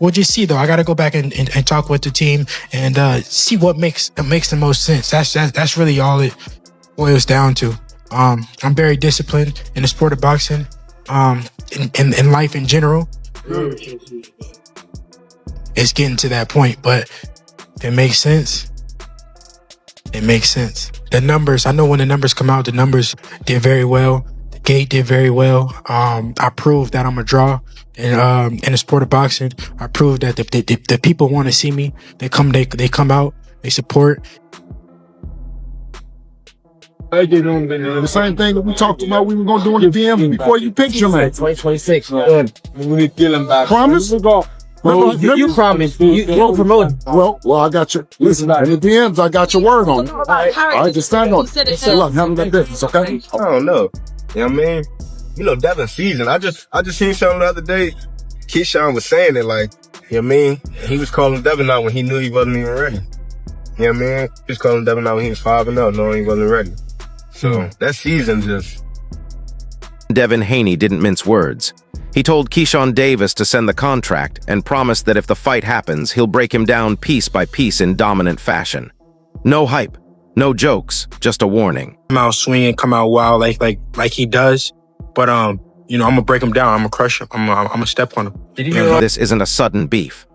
we'll just see though. I got to go back and talk with the team and see what makes the most sense. That's really all it boils down to. I'm very disciplined in the sport of boxing, in life in general. It's getting to that point, but if it makes sense, it makes sense. The numbers, I know when the numbers come out, the numbers did very well. The gate did very well. I proved that I'm a draw in the sport of boxing. I proved that the people want to see me. They come out, they support. The same thing that we talked about we were going to do in the DM before you picked your man. 2026. We need to kill him back. Promise? Well, you promised. You won't promote. Well, I got you. Listen, in the DMs, I got your word on it. All right, just stand on it. Say, look, handle that business, okay? I don't know. You know what I mean? You know, Devin's season. I just seen something the other day. Keyshawn was saying it like, you know what I mean? He was calling Devin out when he knew he wasn't even ready. You know what I mean? He was calling Devin out when he was 5-0, knowing he wasn't ready. So that season just... Devin Haney didn't mince words. He told Keyshawn Davis to send the contract and promised that if the fight happens, he'll break him down piece by piece in dominant fashion. No hype, no jokes, just a warning. Come out swinging, come out wild like he does, but you know, I'm gonna break him down. I'm gonna crush him. I'm gonna step on him. This isn't a sudden beef.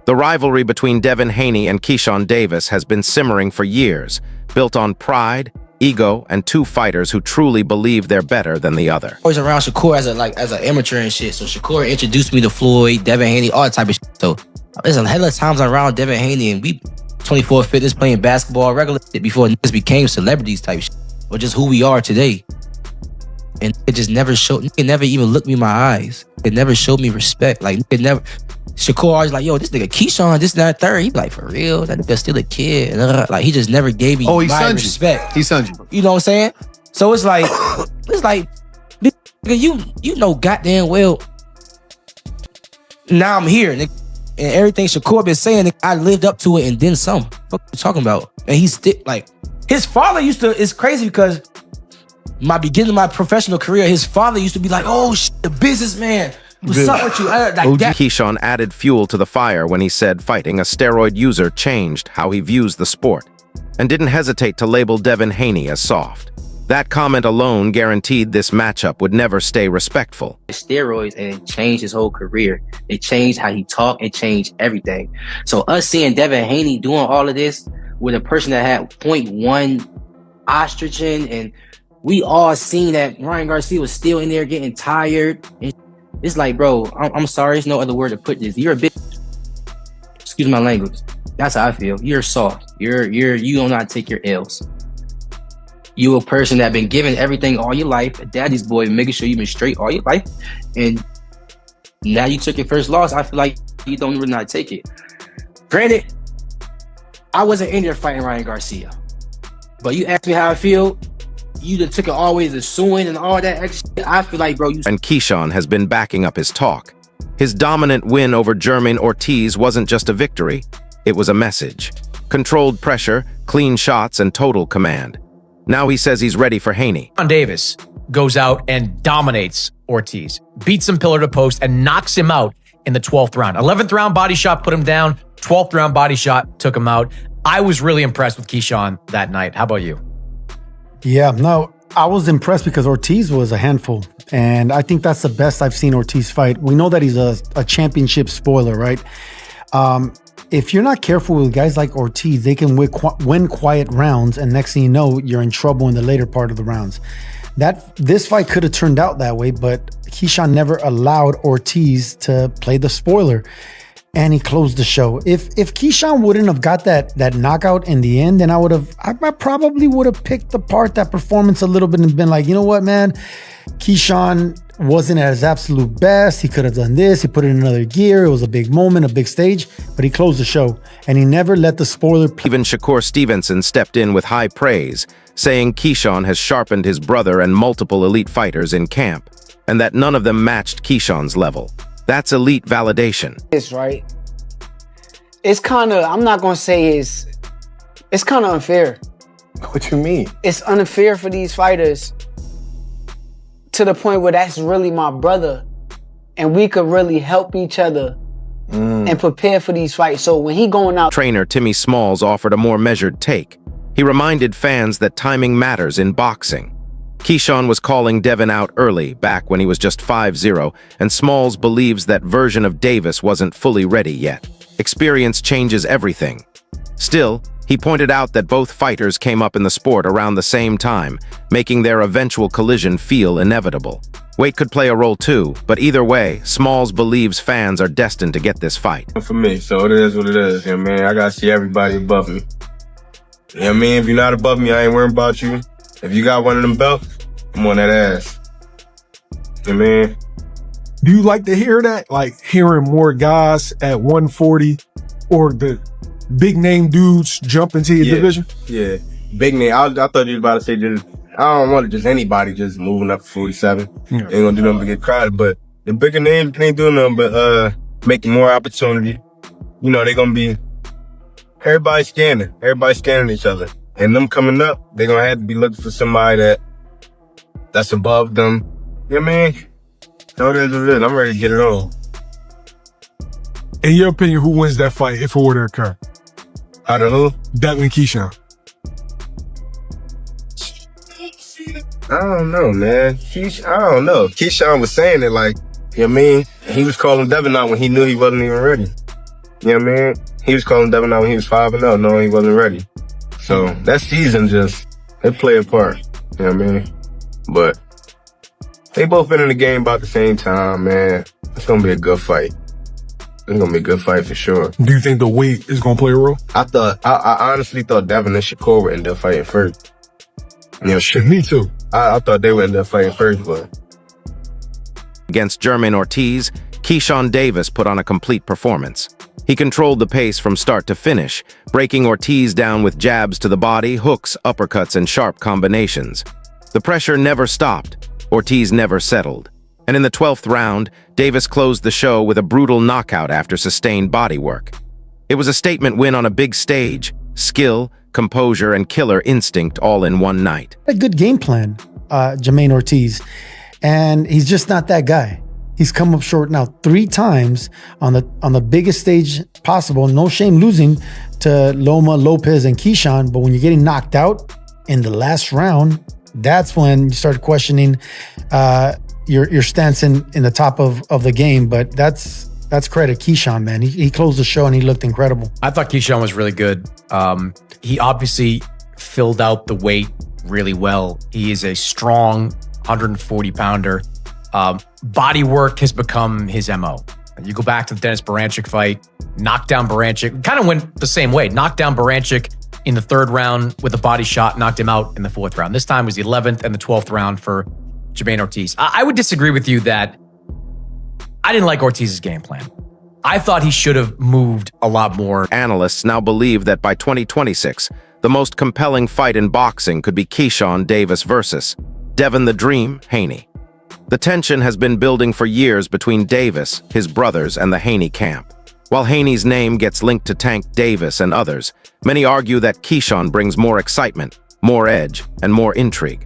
The rivalry between Devin Haney and Keyshawn Davis has been simmering for years, built on pride, ego, and two fighters who truly believe they're better than the other. I was around Shakur as an amateur and shit. So Shakur introduced me to Floyd, Devin Haney, all that type of shit. So there's a hell of times around Devin Haney and we 24 fitness playing basketball, regular shit before niggas became celebrities type shit. Or just who we are today. And it just never showed, it never even looked me in my eyes. It never showed me respect. Like it never, Shakur always like, yo, this nigga Keyshawn, this, that, third. He be like, for real? That nigga still a kid. Like, he just never gave me my respect. He sons you. You know what I'm saying? So it's like, nigga, you know goddamn well, now I'm here, nigga. And everything Shakur been saying, nigga, I lived up to it and then some. What you talking about? And he's still, like, his father used to, it's crazy because my beginning of my professional career, his father used to be like, oh, the businessman. What's up with you? Like that. Keyshawn added fuel to the fire when he said fighting a steroid user changed how he views the sport, and didn't hesitate to label Devin Haney as soft. That comment alone guaranteed this matchup would never stay respectful. Steroids, and it changed his whole career. It changed how he talked. It changed everything. So us seeing Devin Haney doing all of this with a person that had 0.1 estrogen, and we all seen that Ryan Garcia was still in there getting tired. And it's like, bro, I'm sorry. There's no other word to put this. You're a bitch. Excuse my language. That's how I feel. You're soft. You do not take your L's. You a person that been given everything all your life, a daddy's boy, making sure you've been straight all your life, and now you took your first loss. I feel like you don't really not take it. Granted, I wasn't in there fighting Ryan Garcia, but you asked me how I feel. You done took it always to suing and all that extra shit. I feel like, bro, you... And Keyshawn has been backing up his talk. His dominant win over Jermaine Ortiz wasn't just a victory, it was a message. Controlled pressure, clean shots, and total command. Now he says he's ready for Haney. Keyshawn Davis goes out and dominates Ortiz, beats him pillar to post, and knocks him out in the 12th round. 11th round body shot put him down, 12th round body shot took him out. I was really impressed with Keyshawn that night. How about you? Yeah, no, I was impressed because Ortiz was a handful. And I think that's the best I've seen Ortiz fight. We know that he's a championship spoiler, right? If you're not careful with guys like Ortiz, they can win quiet rounds. And next thing you know, you're in trouble in the later part of the rounds. This fight could have turned out that way, but Keyshawn never allowed Ortiz to play the spoiler. And he closed the show. If Keyshawn wouldn't have got that knockout in the end, then I probably would have picked apart that performance a little bit and been like, you know what, man, Keyshawn wasn't at his absolute best. He could have done this. He put it in another gear. It was a big moment, a big stage, but he closed the show and he never let the spoiler play. Even Shakur Stevenson stepped in with high praise, saying Keyshawn has sharpened his brother and multiple elite fighters in camp, and that none of them matched Keyshawn's level. That's elite validation. It's right. It's kind of, I'm not going to say it's kind of unfair. What you mean? It's unfair for these fighters to the point where that's really my brother and we could really help each other and prepare for these fights. So when he going out, Trainer Timmy Smalls offered a more measured take. He reminded fans that timing matters in boxing. Keyshawn was calling Devin out early, back when he was just 5-0, and Smalls believes that version of Davis wasn't fully ready yet. Experience changes everything. Still, he pointed out that both fighters came up in the sport around the same time, making their eventual collision feel inevitable. Weight could play a role too, but either way, Smalls believes fans are destined to get this fight. For me, so it is what it is. You know what I mean? I gotta see everybody above me. You know what I mean? If you're not above me, I ain't worrying about you. If you got one of them belts, I'm on that ass. You know what I mean? Do you like to hear that? Like hearing more guys at 140 or the big name dudes jump into your division? Yeah, big name. I thought you was about to say just, I don't want just anybody just moving up to 47. Yeah. Ain't gonna do nothing but get crowded. But the bigger names ain't doing nothing but making more opportunity. You know, they gonna be, everybody's scanning each other. And them coming up, they gonna have to be looking for somebody that's above them. You know what I mean? So it is what it is. I'm ready to get it on. In your opinion, who wins that fight if it were to occur? Out of who? Devin and Keyshawn. I don't know, man. I don't know. Keyshawn was saying it like, you know what I mean? He was calling Devin out when he knew he wasn't even ready. You know what I mean? He was calling Devin out when he was 5-0, knowing he wasn't ready. So that season it played a part. You know what I mean? But they both been in the game about the same time, man. It's gonna be a good fight. It's gonna be a good fight for sure. Do you think the weight is gonna play a role? I honestly thought Devin and Shakur would end up fighting first. You know, shit. Me too. I thought they would end up fighting first, but Against Jermaine Ortiz, Keyshawn Davis put on a complete performance. He controlled the pace from start to finish, breaking Ortiz down with jabs to the body, hooks, uppercuts, and sharp combinations. The pressure never stopped. Ortiz never settled. And in the 12th round, Davis closed the show with a brutal knockout after sustained body work. It was a statement win on a big stage. Skill, composure, and killer instinct all in one night. A good game plan, Jermaine Ortiz. And he's just not that guy. He's come up short now 3 times on the biggest stage possible. No shame losing to Loma, Lopez, and Keyshawn. But when you're getting knocked out in the last round, that's when you start questioning your stance in the top of the game. But that's credit Keyshawn, man. He closed the show and he looked incredible. I thought Keyshawn was really good. He obviously filled out the weight really well. He is a strong 140-pounder. Body work has become his MO. You go back to the Dennis Baranchik fight, knocked down Baranchik, kind of went the same way. Knocked down Baranchik in the 3rd round with a body shot, knocked him out in the 4th round. This time was the 11th and the 12th round for Jermaine Ortiz. I would disagree with you that I didn't like Ortiz's game plan. I thought he should have moved a lot more. Analysts now believe that by 2026, the most compelling fight in boxing could be Keyshawn Davis versus Devin the Dream Haney. The tension has been building for years between Davis, his brothers, and the Haney camp. While Haney's name gets linked to Tank Davis and others, many argue that Keyshawn brings more excitement, more edge, and more intrigue.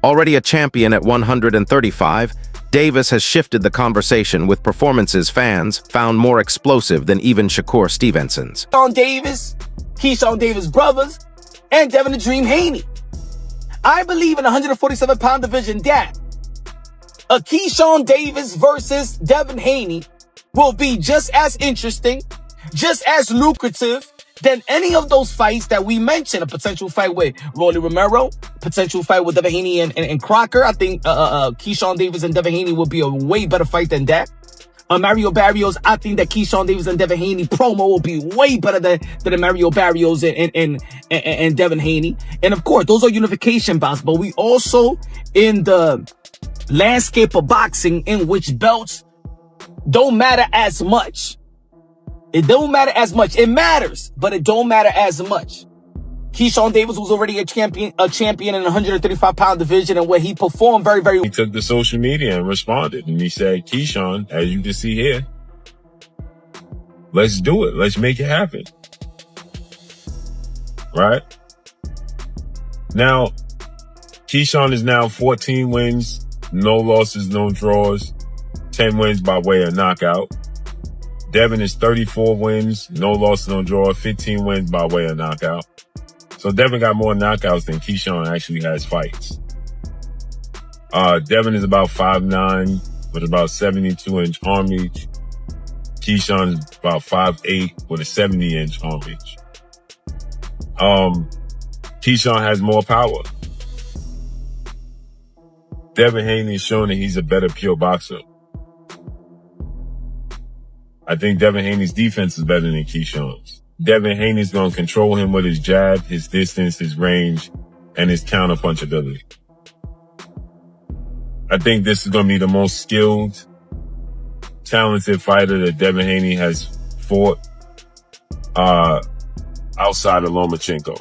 Already a champion at 135, Davis has shifted the conversation with performances fans found more explosive than even Shakur Stevenson's. Keyshawn Davis brothers, and Devin the Dream Haney. I believe in the 147-pound division that a Keyshawn Davis versus Devin Haney will be just as interesting, just as lucrative than any of those fights that we mentioned. A potential fight with Rolly Romero, potential fight with Devin Haney and Crocker. I think Keyshawn Davis and Devin Haney would be a way better fight than that. Mario Barrios, I think that Keyshawn Davis and Devin Haney promo will be way better than the Mario Barrios and Devin Haney. And of course, those are unification bouts, but we also in the landscape of boxing in which belts don't matter as much. It don't matter as much. It matters, but it don't matter as much. Keyshawn Davis was already a champion in the 135-pound division, and where he performed very, very well. He took to social media and responded, and he said, Keyshawn, as you can see here, let's do it. Let's make it happen. Right? Now, Keyshawn is now 14 wins, no losses, no draws, 10 wins by way of knockout. Devin is 34 wins, no loss, no draw, 15 wins by way of knockout. So Devin got more knockouts than Keyshawn actually has fights. Devin is about 5'9", with about 72-inch arm reach. Keyshawn is about 5'8", with a 70-inch arm reach. Keyshawn has more power. Devin Haney is showing that he's a better pure boxer. I think Devin Haney's defense is better than Keyshawn's. Devin Haney's going to control him with his jab, his distance, his range, and his counter punchability. I think this is going to be the most skilled, talented fighter that Devin Haney has fought outside of Lomachenko.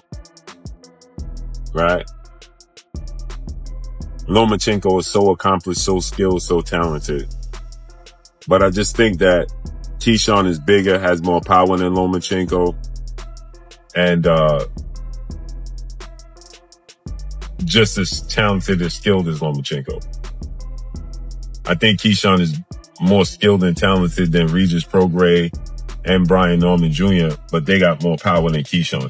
Right? Lomachenko is so accomplished, so skilled, so talented. But I just think that Keyshawn is bigger, has more power than Lomachenko, and just as talented and skilled as Lomachenko. I think Keyshawn is more skilled and talented than Regis Prograis and Brian Norman Jr., but they got more power than Keyshawn.